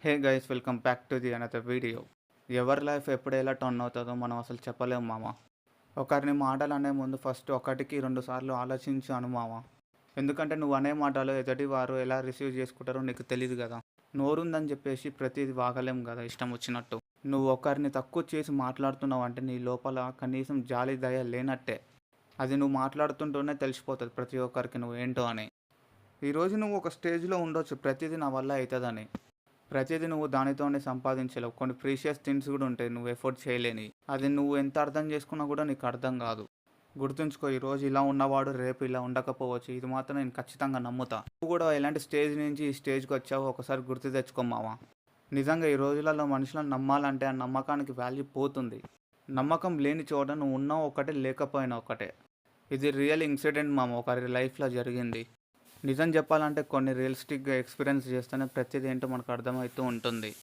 Hey guys, welcome back to the another video. ఎవరి life ఎప్పుడు ఎలా టర్న్ అవుతుందో మనం అసలు చెప్పలేము మామ. ఒకరిని మాటలు అనే ముందు ఫస్ట్ ఒకటికి రెండు సార్లు ఆలోచించు అను మామ. ఎందుకంటే నువ్వు అనే మాటలు ఎదుటి వారు ఎలా రిసీవ్ చేసుకుంటారో నీకు తెలియదు కదా. నోరుందని చెప్పేసి ప్రతిదీ వాగలేం కదా ఇష్టం వచ్చినట్టు. నువ్వు ఒకరిని తక్కువ చేసి మాట్లాడుతున్నావు అంటే నీ లోపల కనీసం జాలి దయ లేనట్టే. అది నువ్వు మాట్లాడుతుంటూనే తెలిసిపోతుంది ప్రతి ఒక్కరికి నువ్వు ఏంటో అని. ఈరోజు నువ్వు ఒక స్టేజ్లో ఉండొచ్చు ప్రతిదీ నా వల్ల అవుతుందని. ప్రతిదీ నువ్వు దానితోనే సంపాదించలేవు. కొన్ని ప్రీషియస్ థింగ్స్ కూడా ఉంటాయి నువ్వు ఎఫోర్డ్ చేయలేని. అది నువ్వు ఎంత అర్థం చేసుకున్నా కూడా నీకు అర్థం కాదు. గుర్తుంచుకో, ఈరోజు ఇలా ఉన్నవాడు రేపు ఇలా ఉండకపోవచ్చు. ఇది మాత్రం నేను ఖచ్చితంగా నమ్ముతా. నువ్వు కూడా ఎలాంటి స్టేజ్ నుంచి ఈ స్టేజ్కి వచ్చావో ఒకసారి గుర్తు తెచ్చుకోమావా. నిజంగా ఈ రోజులలో మనుషులను నమ్మాలంటే ఆ నమ్మకానికి వాల్యూ పోతుంది. నమ్మకం లేని చోట నువ్వు ఉన్నావు ఒకటే, లేకపోయినా ఒకటే. ఇది రియల్ ఇన్సిడెంట్ మామ, ఒకరి లైఫ్లో జరిగింది. నిజం చెప్పాలంటే కొన్ని రియలిస్టిక్గా ఎక్స్పీరియన్స్ చేస్తేనే ప్రతిదీ ఏంటో మనకు అర్థమవుతూ ఉంటుంది.